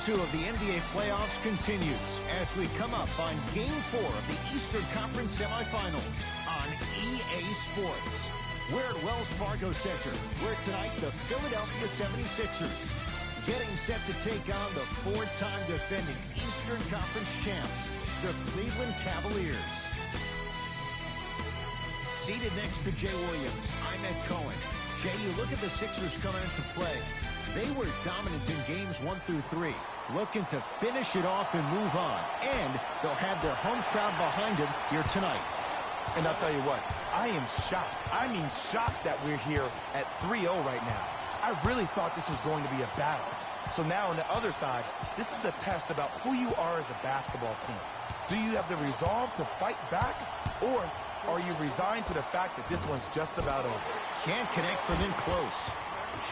2 of the NBA playoffs continues as we come up on Game 4 of the Eastern Conference semifinals on EA Sports. We're at Wells Fargo Center, where tonight the Philadelphia 76ers getting set to take on the 4-time defending Eastern Conference champs, the Cleveland Cavaliers. Seated next to Jay Williams, I'm Ed Cohen. Jay, you look at the Sixers coming into play. They were dominant in games 1 through 3, looking to finish it off and move on. And they'll have their home crowd behind them here tonight. And I'll tell you what, I am shocked. I mean shocked that we're here at 3-0 right now. I really thought this was going to be a battle. So now on the other side, this is a test about who you are as a basketball team. Do you have the resolve to fight back, or are you resigned to the fact that this one's just about over? Can't connect from in close.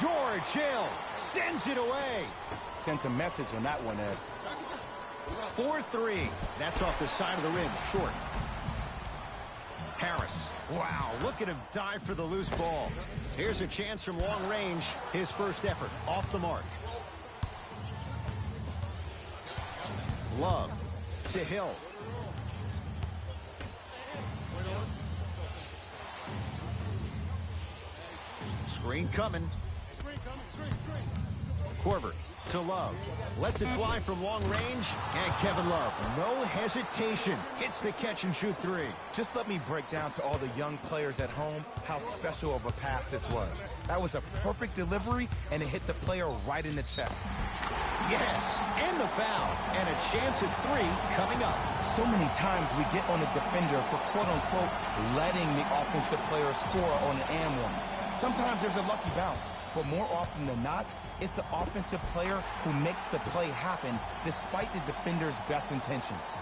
George Hill sends it away. Sent a message on that one, Ed. 4-3. That's off the side of the rim, short. Harris. Wow, look at him dive for the loose ball. Here's a chance from long range. His first effort, off the mark. Love to Hill. Screen coming. Corbett to Love. Lets it fly from long range. And Kevin Love, no hesitation, hits the catch-and-shoot 3. Just let me break down to all the young players at home how special of a pass this was. That was a perfect delivery, and it hit the player right in the chest. Yes, and the foul. And a chance at 3 coming up. So many times we get on the defender for quote-unquote letting the offensive player score on an and one. Sometimes there's a lucky bounce, but more often than not, it's the offensive player who makes the play happen despite the defender's best intentions.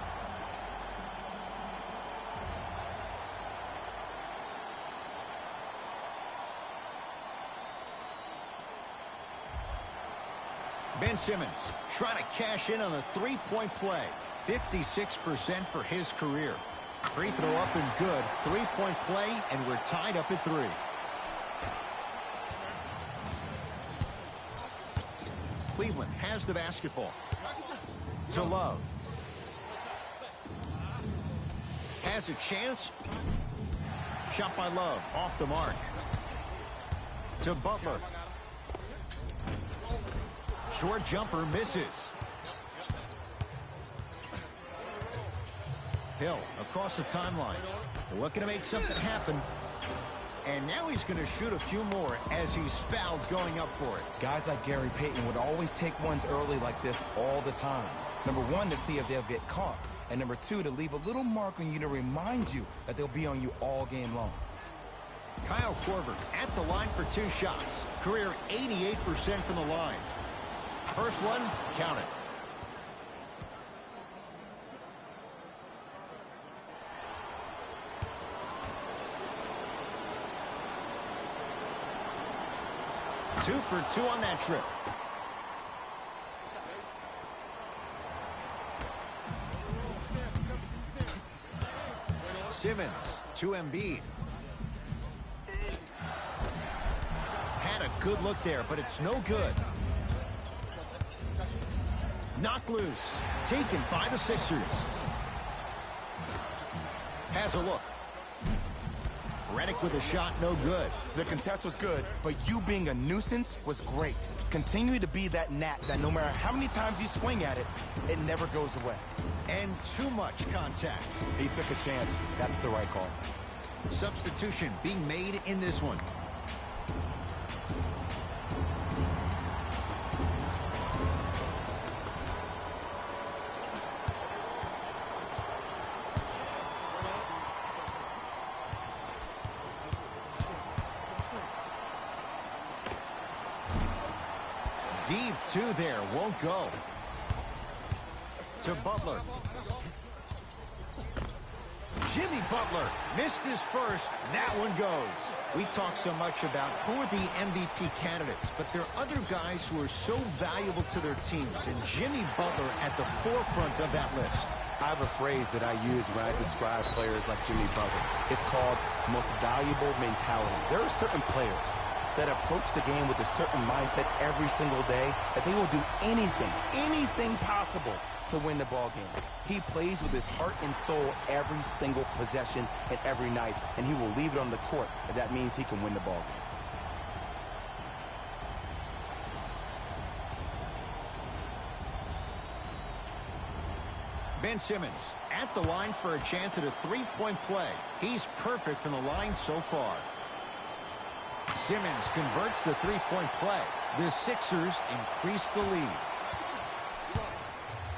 Ben Simmons trying to cash in on a three-point play. 56% for his career. Free throw up and good. Three-point play, and we're tied up at 3. Cleveland has the basketball. To Love. Has a chance. Shot by Love. Off the mark. To Butler. Short jumper misses. Hill across the timeline. Looking to make something happen. And now he's going to shoot a few more as he's fouled going up for it. Guys like Gary Payton would always take ones early like this all the time. Number 1, to see if they'll get caught. And number 2, to leave a little mark on you to remind you that they'll be on you all game long. Kyle Korver at the line for 2 shots. Career 88% from the line. First one, count it. Two for 2 on that trip. Simmons to Embiid. Had a good look there, but it's no good. Knocked loose. Taken by the Sixers. Has a look. Redick with a shot, no good. The contest was good, but you being a nuisance was great. Continue to be that gnat that no matter how many times you swing at it, it never goes away. And too much contact. He took a chance. That's the right call. Substitution being made in this one. Deep 2 there, won't go. To Butler. Jimmy Butler missed his first. That one goes. We talk so much about who are the MVP candidates, but there are other guys who are so valuable to their teams, and Jimmy Butler at the forefront of that list. I have a phrase that I use when I describe players like Jimmy Butler. It's called most valuable mentality. There are certain players that approach the game with a certain mindset every single day that they will do anything possible to win the ball game. He plays with his heart and soul every single possession and every night, and he will leave it on the court if that means he can win the ball game. Ben Simmons at the line for a chance at a three-point play. He's perfect from the line so far. Simmons converts the three-point play. The Sixers increase the lead.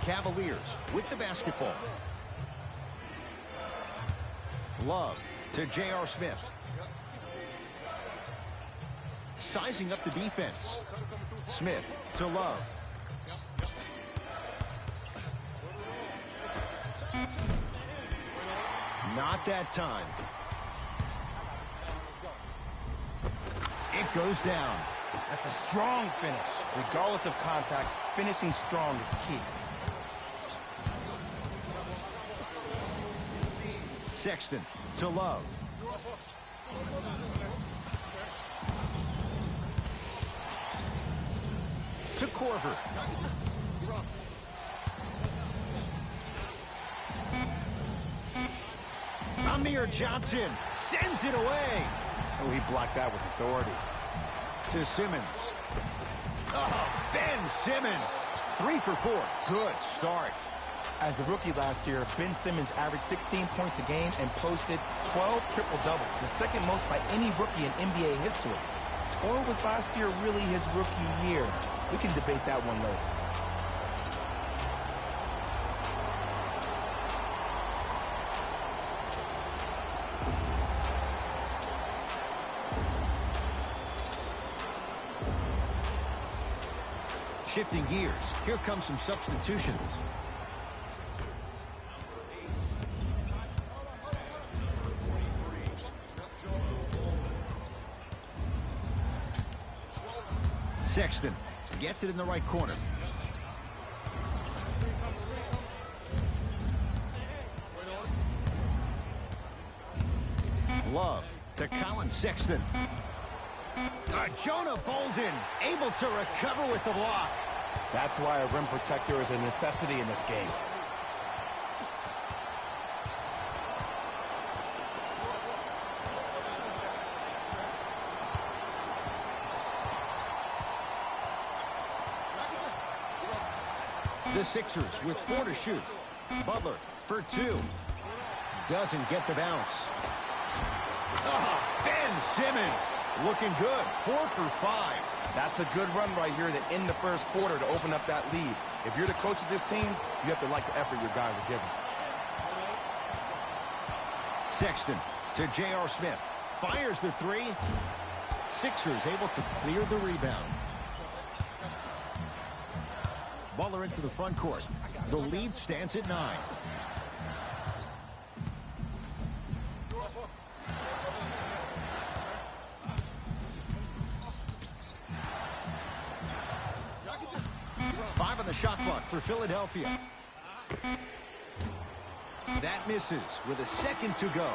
Cavaliers with the basketball. Love to J.R. Smith. Sizing up the defense. Smith to Love. Not that time. It goes down. That's a strong finish. Regardless of contact, finishing strong is key. Sexton to Love. To Korver. Amir Johnson sends it away. Oh, he blocked that with authority. To Simmons. Oh, Ben Simmons. 3 for 4. Good start. As a rookie last year, Ben Simmons averaged 16 points a game and posted 12 triple-doubles, the second most by any rookie in NBA history. Or was last year really his rookie year? We can debate that one later. Shifting gears. Here come some substitutions. Sexton gets it in the right corner. Love to Colin Sexton. Jonah Bolden able to recover with the block. That's why a rim protector is a necessity in this game. The Sixers with 4 to shoot. Butler for 2. Doesn't get the bounce. Oh, Ben Simmons looking good. 4 for 5. That's a good run right here to end the first quarter to open up that lead. If you're the coach of this team, you have to like the effort your guys are giving. Sexton to J.R. Smith. Fires the 3. Sixers able to clear the rebound. Butler into the front court. The lead stands at 9. Five on the shot clock for Philadelphia. That misses with a second to go.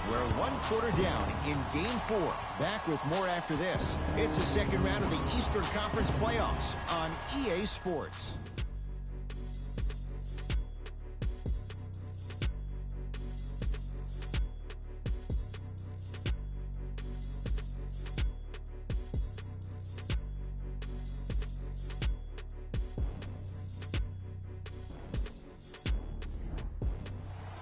We're 1 quarter down in Game 4. Back with more after this. It's the second round of the Eastern Conference playoffs on EA Sports.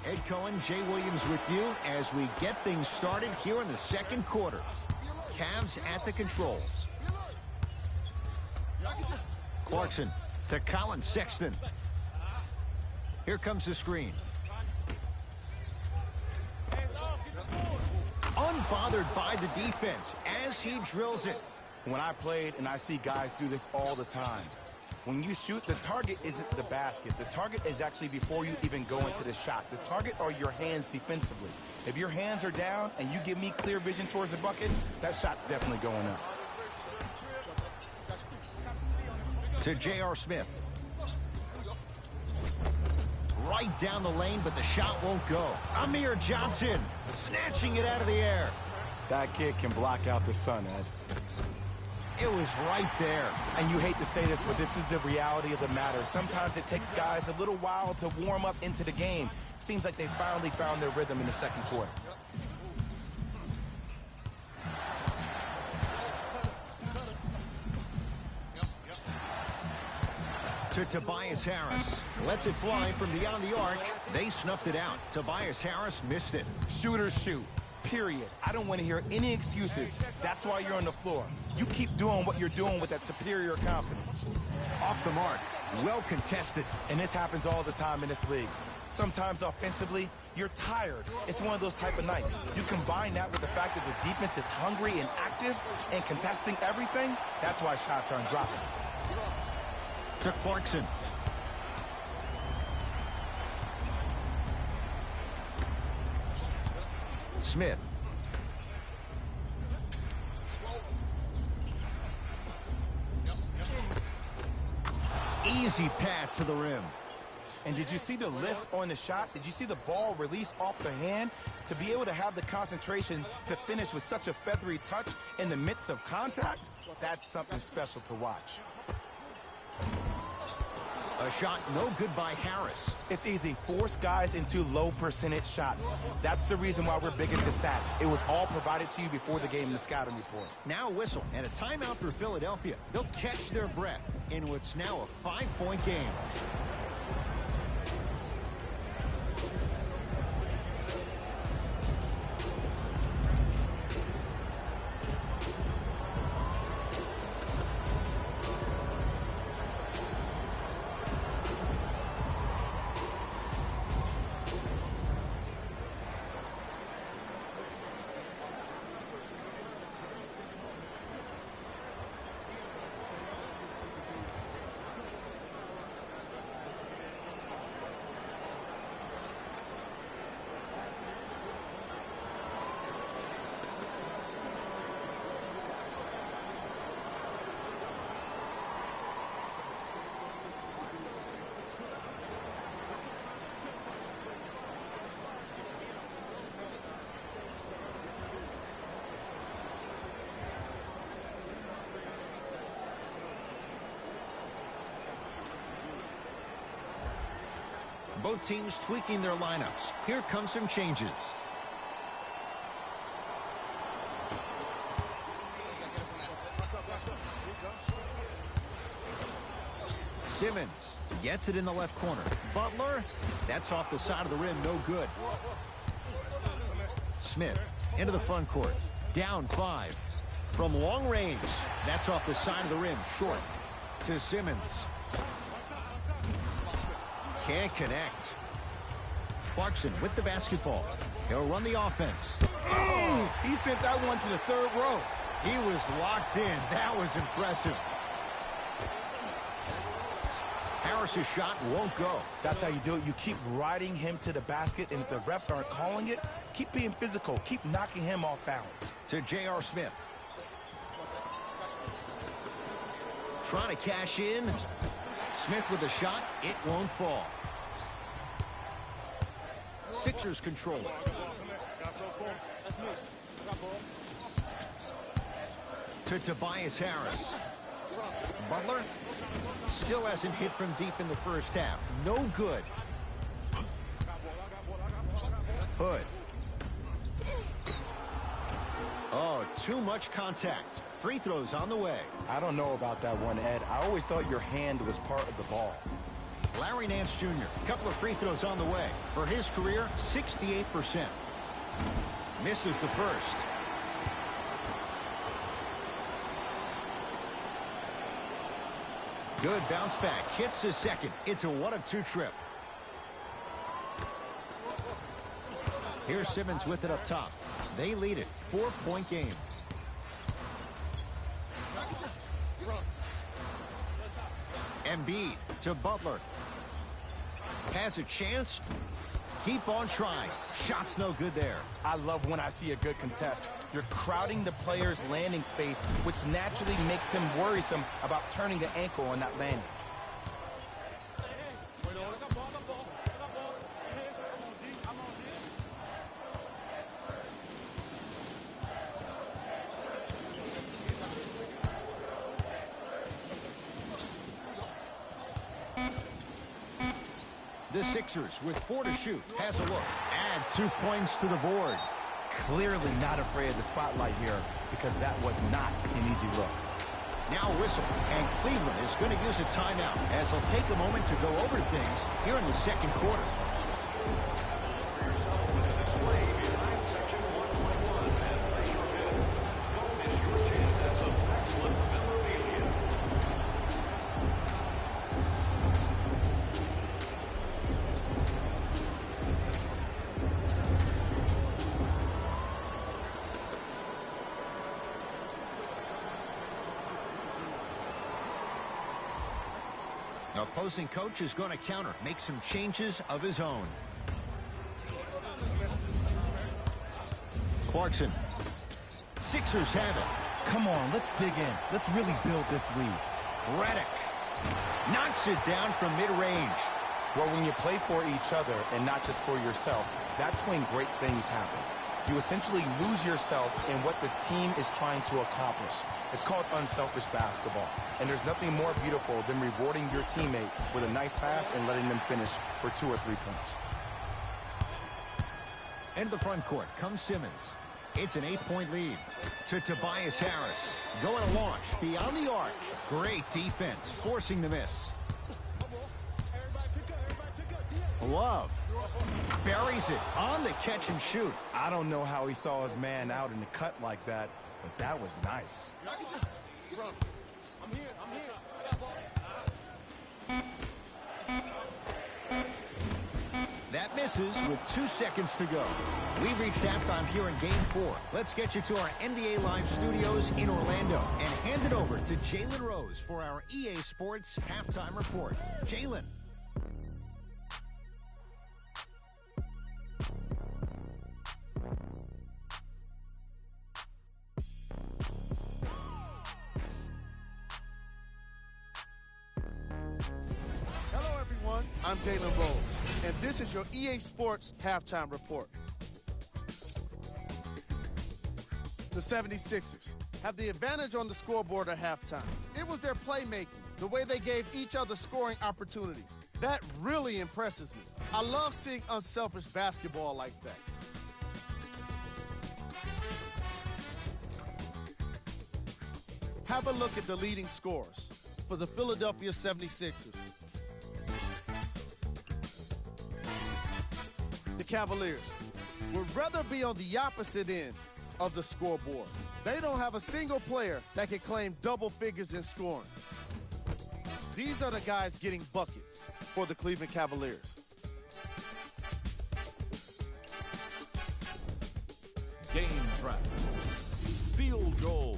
Ed Cohen, Jay Williams with you as we get things started here in the second quarter. Cavs at the controls. Clarkson to Colin Sexton. Here comes the screen. Unbothered by the defense as he drills it. When I played, and I see guys do this all the time, when you shoot, the target isn't the basket. The target is actually before you even go into the shot. The target are your hands defensively. If your hands are down and you give me clear vision towards the bucket, that shot's definitely going up. To J.R. Smith. Right down the lane, but the shot won't go. Amir Johnson snatching it out of the air. That kid can block out the sun, Ed. It was right there. And you hate to say this, but this is the reality of the matter. Sometimes it takes guys a little while to warm up into the game. Seems like they finally found their rhythm in the second quarter. To Tobias Harris. Lets it fly from beyond the arc. They snuffed it out. Tobias Harris missed it. Shooters shoot. Period. I don't want to hear any excuses. That's why you're on the floor. You keep doing what you're doing with that superior confidence. Off the mark. Well contested. And this happens all the time in this league. Sometimes offensively, you're tired. It's one of those type of nights. You combine that with the fact that the defense is hungry and active and contesting everything, that's why shots aren't dropping. To Clarkson. Smith. Easy pass to the rim. And did you see the lift on the shot? Did you see the ball release off the hand? To be able to have the concentration to finish with such a feathery touch in the midst of contact, that's something special to watch. A shot no good by Harris. It's easy. Force guys into low percentage shots. That's the reason why we're big into stats. It was all provided to you before the game in the scouting report. Now a whistle and a timeout for Philadelphia. They'll catch their breath in what's now a 5-point game. Both teams tweaking their lineups. Here come some changes. Simmons gets it in the left corner. Butler, that's off the side of the rim, no good. Smith into the front court. Down 5. From long range, that's off the side of the rim, short. To Simmons. Can't connect. Clarkson with the basketball. He'll run the offense. Oh, he sent that one to the third row. He was locked in. That was impressive. Harris's shot won't go. That's how you do it. You keep riding him to the basket, and if the refs aren't calling it, keep being physical. Keep knocking him off balance. To J.R. Smith. Trying to cash in. Smith with a shot. It won't fall. Sixers control it. To Tobias Harris. Butler still hasn't hit from deep in the first half. No good. Hood. Oh, too much contact. Free throws on the way. I don't know about that one, Ed. I always thought your hand was part of the ball. Larry Nance Jr., a couple of free throws on the way. For his career, 68%. Misses the first. Good bounce back. Hits the second. It's a 1-of-2 trip. Here's Simmons with it up top. They lead it. 4-point game. Embiid to Butler. Has a chance. Keep on trying. Shot's no good there. I love when I see a good contest. You're crowding the player's landing space, which naturally makes him worrisome about turning the ankle on that landing. the Sixers with 4 to shoot. Has a look. Add 2 points to the board. Clearly not afraid of the spotlight here because that was not an easy look. Now a whistle, and Cleveland is going to use a timeout as they'll take a moment to go over things here in the second quarter. The opposing coach is going to counter, make some changes of his own. Clarkson. Sixers have it. Come on, let's dig in. Let's really build this lead. Redick knocks it down from mid-range. Well, when you play for each other and not just for yourself, that's when great things happen. You essentially lose yourself in what the team is trying to accomplish. It's called unselfish basketball. And there's nothing more beautiful than rewarding your teammate with a nice pass and letting them finish for 2 or 3 points. Into the front court comes Simmons. It's an 8-point lead to Tobias Harris. Going to launch beyond the arc. Great defense, forcing the miss. Love buries it on the catch and shoot. I don't know how he saw his man out in the cut like that, but that was nice. That misses with 2 seconds to go. We reached halftime here in Game 4. Let's get you to our NBA Live studios in Orlando and hand it over to Jalen Rose for our EA Sports Halftime Report. Jalen. I'm Jalen Rose, and this is your EA Sports Halftime Report. The 76ers have the advantage on the scoreboard at halftime. It was their playmaking, the way they gave each other scoring opportunities. That really impresses me. I love seeing unselfish basketball like that. Have a look at the leading scorers for the Philadelphia 76ers. The Cavaliers would rather be on the opposite end of the scoreboard. They don't have a single player that can claim double figures in scoring. These are the guys getting buckets for the Cleveland Cavaliers. Game track. Field goals.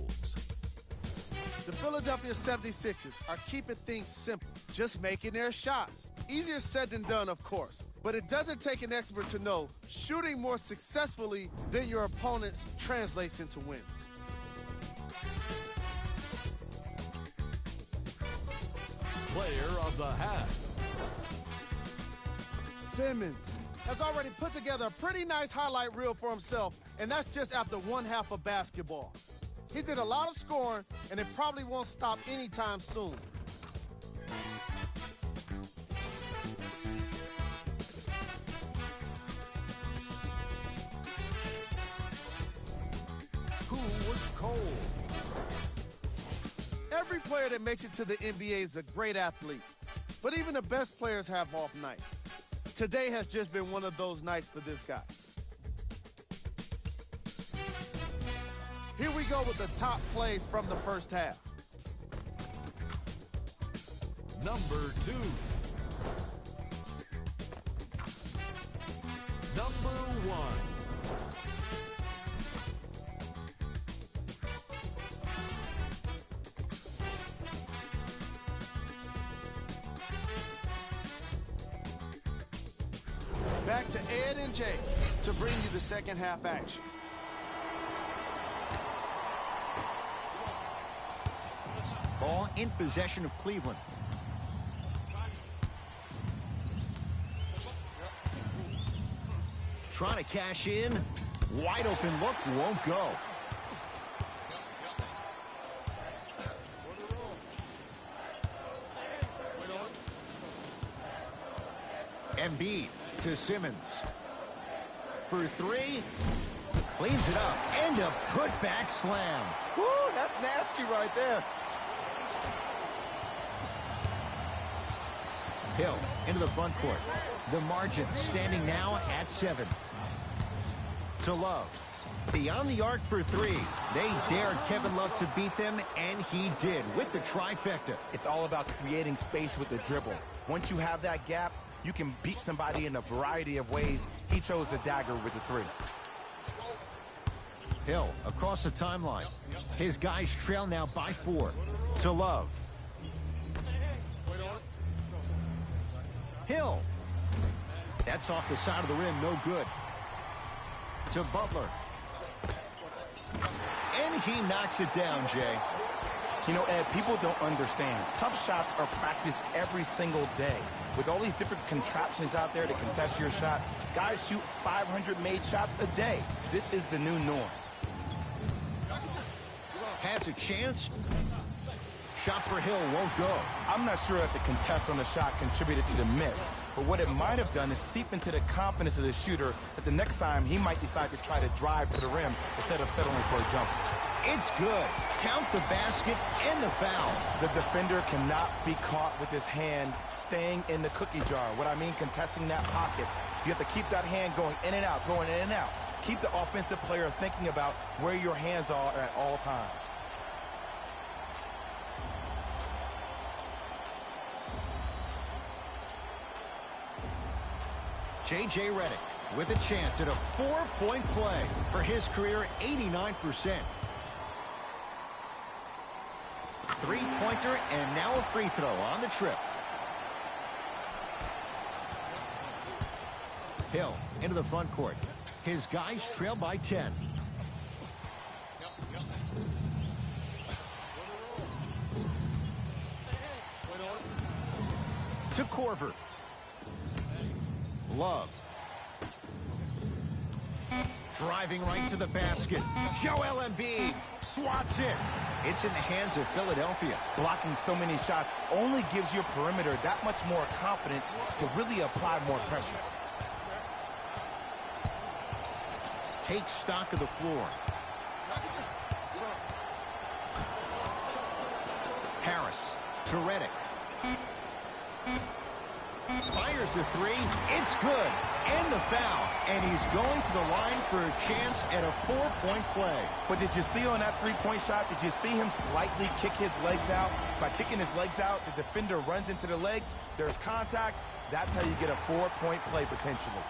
The Philadelphia 76ers are keeping things simple, just making their shots. Easier said than done, of course, but it doesn't take an expert to know shooting more successfully than your opponents translates into wins. Player of the half. Simmons has already put together a pretty nice highlight reel for himself, and that's just after one half of basketball. He did a lot of scoring, and it probably won't stop anytime soon. Who was cold? Every player that makes it to the NBA is a great athlete, but even the best players have off nights. Today has just been one of those nights for this guy. Here we go with the top plays from the first half. Number 2. Number 1. Back to Ed and Jay to bring you the second half action. Ball in possession of Cleveland. Trying to cash in. Wide open look, won't go. Embiid to Simmons. For three. Cleans it up. And a putback slam. Woo, that's nasty right there. Hill into the front court. The margin standing now at 7. To Love. Beyond the arc for three. They dared Kevin Love to beat them, and he did with the trifecta. It's all about creating space with the dribble. Once you have that gap, you can beat somebody in a variety of ways. He chose a dagger with the three. Hill across the timeline. His guys trail now by 4. To Love. Hill. That's off the side of the rim, no good. To Butler. And he knocks it down, Jay. You know, Ed, people don't understand. Tough shots are practiced every single day. With all these different contraptions out there to contest your shot, guys shoot 500 made shots a day. This is the new norm. Has a chance. Shot for Hill won't go. I'm not sure that the contest on the shot contributed to the miss, but what it might have done is seep into the confidence of the shooter that the next time he might decide to try to drive to the rim instead of settling for a jumper. It's good. Count the basket and the foul. The defender cannot be caught with his hand staying in the cookie jar. What I mean, contesting that pocket. You have to keep that hand going in and out, going in and out. Keep the offensive player thinking about where your hands are at all times. J.J. Redick with a chance at a 4-point play for his career 89%. Three-pointer and now a free throw on the trip. Hill into the front court. His guys trail by 10. To Korver. Love. Driving right to the basket. Joel Embiid swats it. It's in the hands of Philadelphia. Blocking so many shots only gives your perimeter that much more confidence to really apply more pressure. Take stock of the floor. Harris to Redick. Fires the three. It's good. And the foul. And he's going to the line for a chance at a 4-point play. But did you see on that three-point shot, did you see him slightly kick his legs out? By kicking his legs out, the defender runs into the legs. There's contact. That's how you get a 4-point play potentially.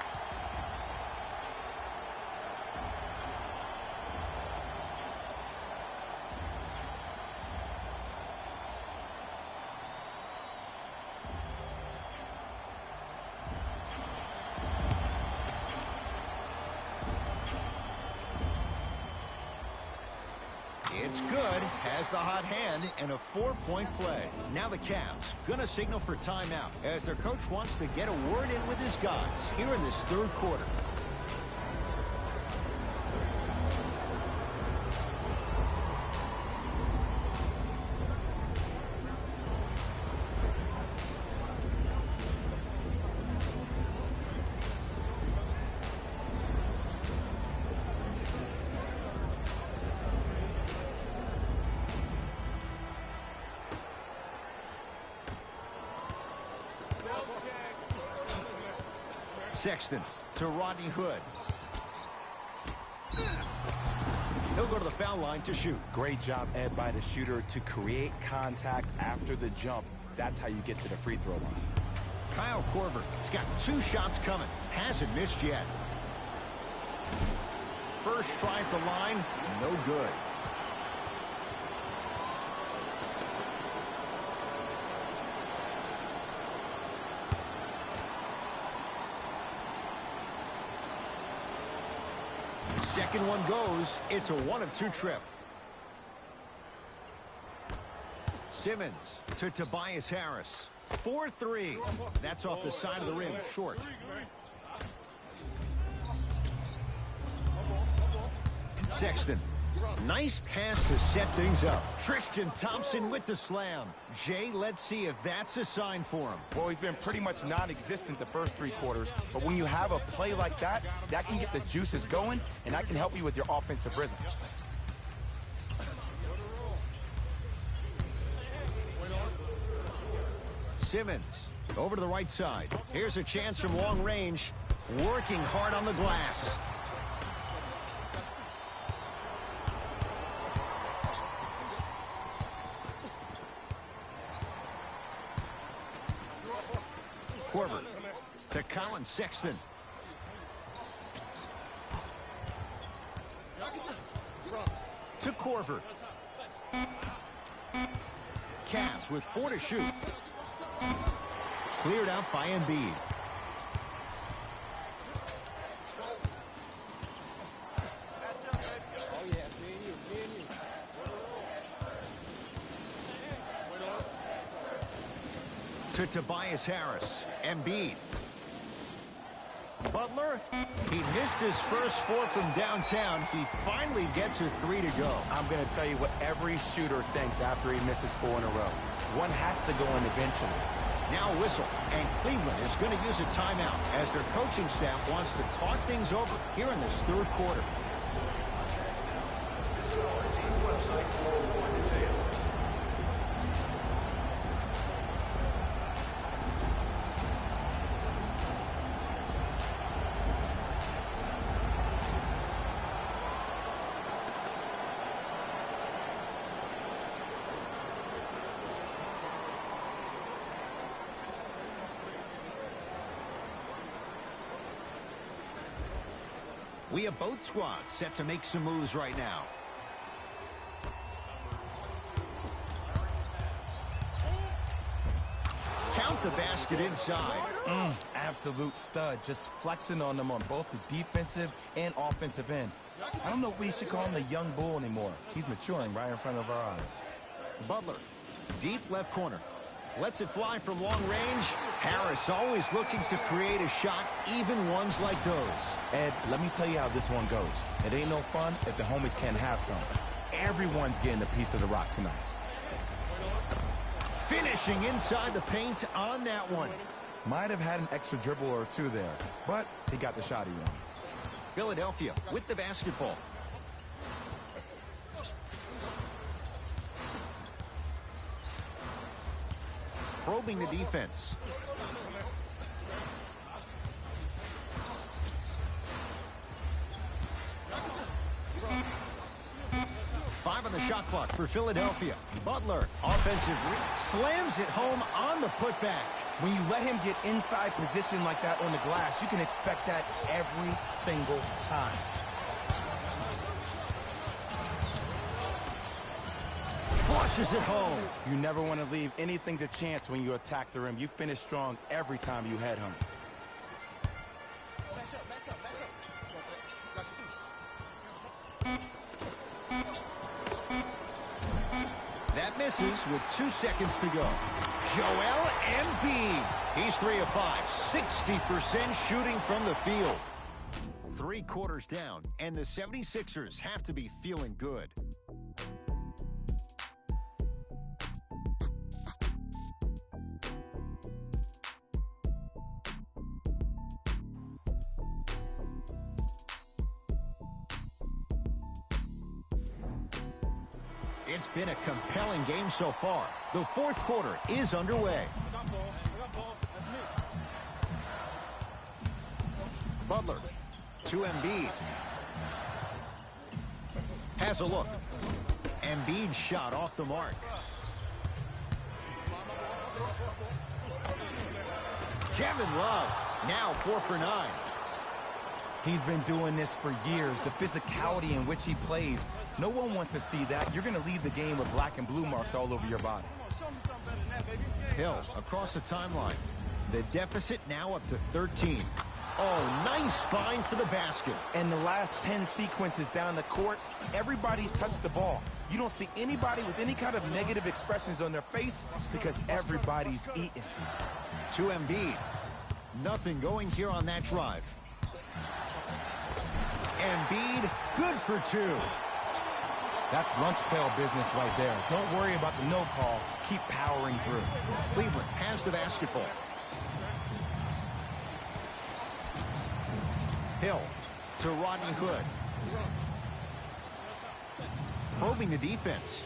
It's good, has the hot hand, and a 4-point play. Now the Cavs gonna signal for timeout as their coach wants to get a word in with his guys here in this third quarter. Sexton to Rodney Hood. He'll go to the foul line to shoot. Great job, Ed, by the shooter to create contact after the jump. That's how you get to the free throw line. Kyle Korver has got 2 shots coming. Hasn't missed yet. First try at the line, no good. Second one goes. It's a 1 of 2 trip. Simmons to Tobias Harris. 4-3. That's off the side of the rim, short. Sexton Nice pass to set things up. Tristan Thompson with the slam. Jay, let's see if that's a sign for him. Well, he's been pretty much non-existent the first 3 quarters, but when you have a play like that, that can get the juices going, and that can help you with your offensive rhythm. Simmons over to the right side. Here's a chance from long range. Working hard on the glass. Corbett to Colin Sexton. To Corver. Cavs with 4 to shoot. Cleared out by Embiid. To Tobias Harris. Embiid. Butler, he missed his first 4 from downtown. He finally gets a 3 to go. I'm going to tell you what every shooter thinks after he misses 4 in a row. One has to go in eventually. Now a whistle, and Cleveland is going to use a timeout as their coaching staff wants to talk things over here in this 3rd quarter. Team website for more details. We have both squads set to make some moves right now. Count the basket inside. Absolute stud, just flexing on them on both the defensive and offensive end. I don't know if we should call him the young bull anymore. He's maturing right in front of our eyes. Butler, deep left corner. Lets it fly from long range. Harris always looking to create a shot, even ones like those. Ed, let me tell you how this one goes. It ain't no fun if the homies can't have some. Everyone's getting a piece of the rock tonight. Finishing inside the paint on that one. Might have had an extra dribble or 2 there, but he got the shot he wanted. Philadelphia with the basketball. Probing the defense. Five on the shot clock for Philadelphia. Butler, offensive slams it home on the putback. When you let him get inside position like that on the glass, you can expect that every single time. Flushes it home. You never want to leave anything to chance when you attack the rim. You finish strong every time you head home. That misses with 2 seconds to go. Joel Embiid. He's 3 of 5. 60% shooting from the field. 3 quarters down, and the 76ers have to be feeling good. It's been a compelling game so far. The 4th quarter is underway. Butler to Embiid. Has a look. Embiid shot off the mark. Kevin Love now 4 for 9. He's been doing this for years. The physicality in which he plays, no one wants to see that. You're going to leave the game with black and blue marks all over your body. Hill across the timeline. The deficit now up to 13. Oh, nice find for the basket. And the last 10 sequences down the court, everybody's touched the ball. You don't see anybody with any kind of negative expressions on their face because everybody's eating. To Embiid. Nothing going here on that drive. Embiid, good for 2. That's lunch pail business right there. Don't worry about the no call. Keep powering through. Cleveland has the basketball. Hill to Rodney Hood. Probing the defense.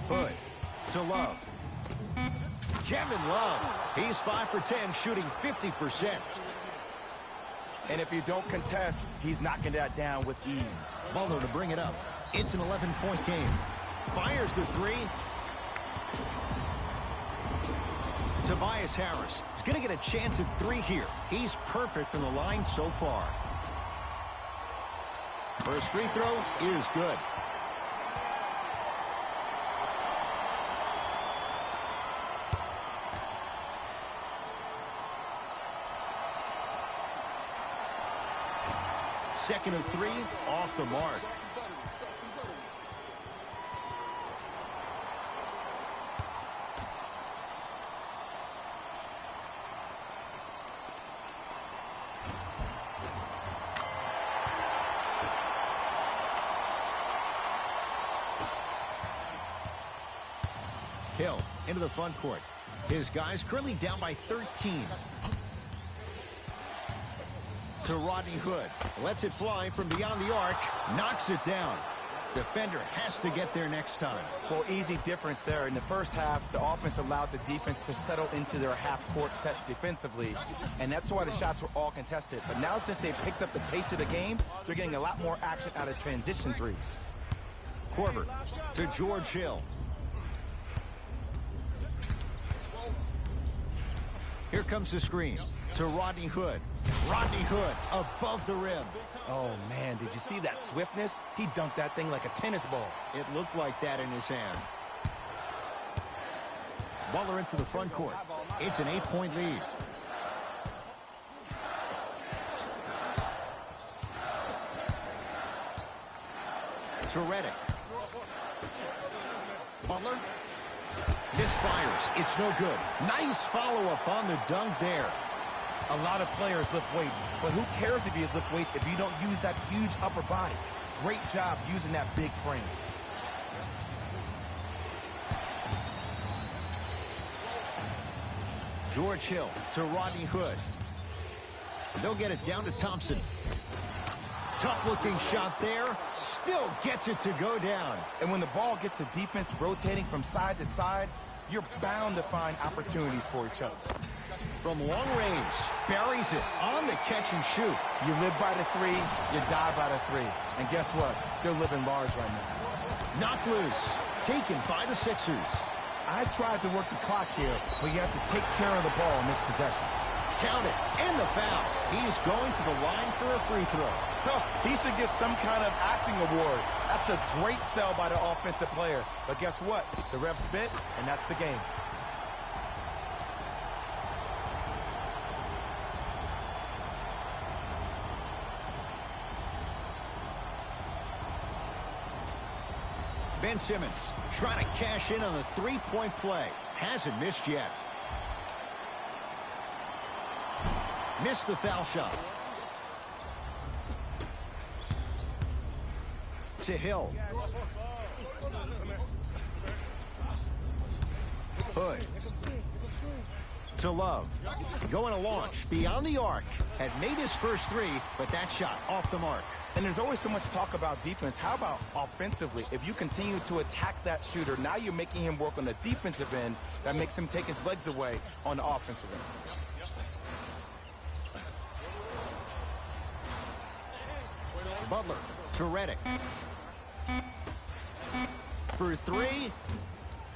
Hood to Love. Kevin Love. He's 5 for 10, shooting 50%. And if you don't contest, he's knocking that down with ease. Butler to bring it up. It's an 11-point game. Fires the three. Tobias Harris is going to get a chance at three here. He's perfect from the line so far. First free throw is good. Second of three, off the mark. Hill into the front court. His guys currently down by 13. To Rodney Hood. Lets it fly from beyond the arc. Knocks it down. Defender has to get there next time. Well, easy difference there. In the first half, the offense allowed the defense to settle into their half-court sets defensively, and that's why the shots were all contested. But now since they picked up the pace of the game, they're getting a lot more action out of transition threes. Corbett to George Hill. Here comes the screen to Rodney Hood. Rodney Hood above the rim. Oh, man, did you see that swiftness? He dunked that thing like a tennis ball. It looked like that in his hand. Butler into the front court. It's an 8-point lead. To Redick. Butler. Misfires. It's no good. Nice follow-up on the dunk there. A lot of players lift weights, but who cares if you lift weights if you don't use that huge upper body? Great job using that big frame. George Hill to Rodney Hood. They'll get it down to Thompson. Tough-looking shot there. Still gets it to go down. And when the ball gets the defense rotating from side to side, you're bound to find opportunities for each other. From long range, buries it on the catch and shoot. You live by the three, you die by the three. And guess what? They're living large right now. Knocked loose. Taken by the Sixers. I tried to work the clock here, but you have to take care of the ball in this possession. Count it. And the foul. He's going to the line for a free throw. Oh, he should get some kind of acting award. That's a great sell by the offensive player. But guess what? The refs bit, and that's the game. Ben Simmons trying to cash in on the three-point play. Hasn't missed yet. Missed the foul shot. To Hill. Hood. To Love. Going to launch beyond the arc. Had made his first three, but that shot off the mark. And there's always so much talk about defense. How about offensively? If you continue to attack that shooter, now you're making him work on the defensive end. That makes him take his legs away on the offensive end. Butler to Redick. For three.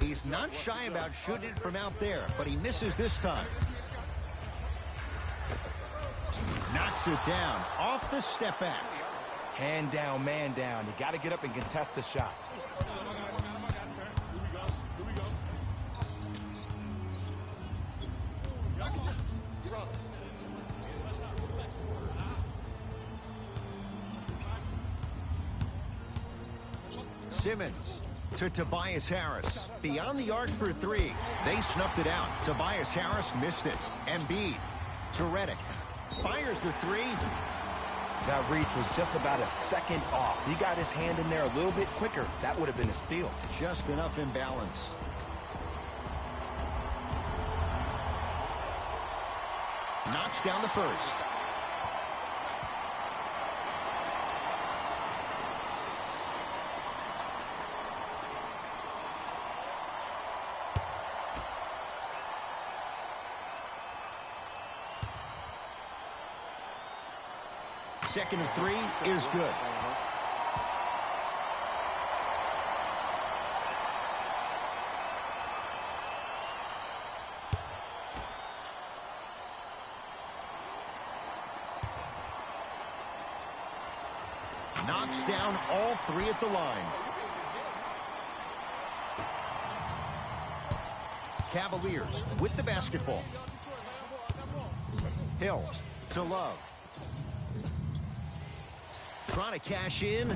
He's not shy about shooting it from out there, but he misses this time. Knocks it down off the step back. Hand down, man down. You got to get up and contest the shot. Simmons to Tobias Harris. Beyond the arc for three. They snuffed it out. Tobias Harris missed it. Embiid to Redick. Fires the three. That reach was just about a second off. He got his hand in there a little bit quicker. That would have been a steal. Just enough imbalance. Knocks down the first. Second of three is good. Knocks down all three at the line. Cavaliers with the basketball. Hill to Love. Trying to cash in.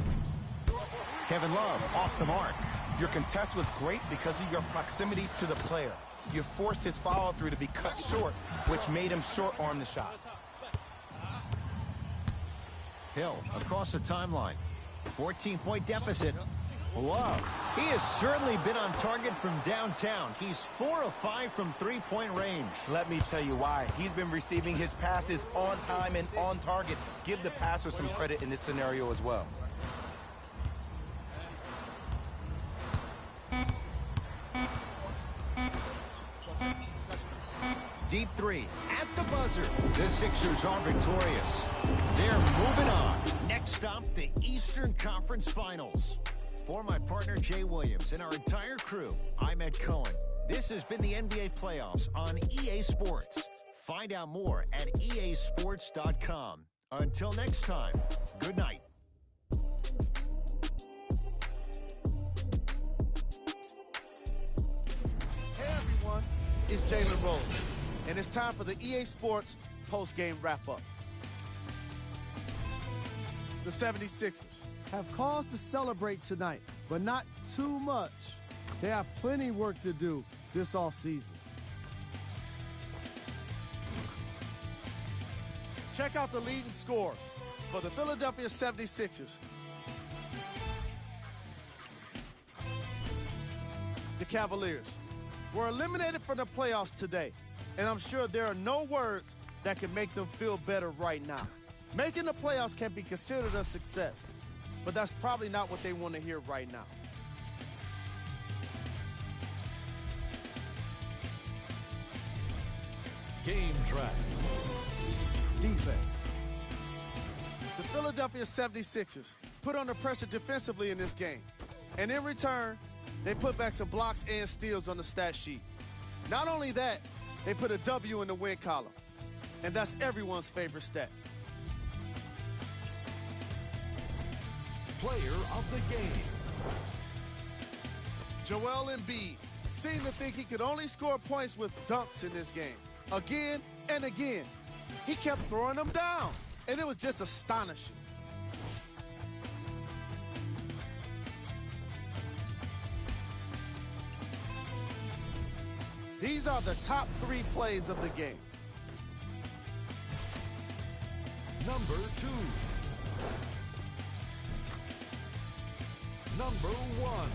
Kevin Love off the mark. Your contest was great because of your proximity to the player. You forced his follow-through to be cut short, which made him short-arm the shot. Hill across the timeline. 14-point deficit. Love. He has certainly been on target from downtown. He's 4 of 5 from three-point range. Let me tell you why. He's been receiving his passes on time and on target. Give the passer some credit in this scenario as well. Deep three at the buzzer. The Sixers are victorious. They're moving on. Next stop, the Eastern Conference Finals. For my partner Jay Williams and our entire crew, I'm Ed Cohen. This has been the NBA playoffs on EA Sports. Find out more at easports.com. Until next time, good night. Hey everyone, it's Jalen Rose, and it's time for the EA Sports post-game wrap-up. The 76ers have cause to celebrate tonight, but not too much. They have plenty work to do this offseason. Check out the leading scores for the Philadelphia 76ers. The Cavaliers were eliminated from the playoffs today, and I'm sure there are no words that can make them feel better right now. Making the playoffs can be considered a success, but that's probably not what they want to hear right now. Game track. Defense. The Philadelphia 76ers put under pressure defensively in this game, and in return, they put back some blocks and steals on the stat sheet. Not only that, they put a W in the win column, and that's everyone's favorite stat. Player of the game. Joel Embiid seemed to think he could only score points with dunks in this game. Again and again, he kept throwing them down, and it was just astonishing. These are the top 3 plays of the game. Number 2. Number 1.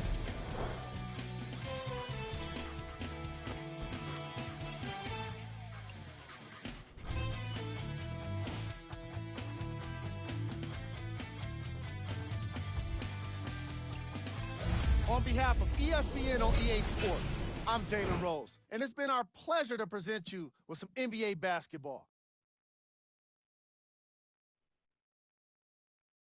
On behalf of ESPN on EA Sports, I'm Jalen Rose, and it's been our pleasure to present you with some NBA basketball.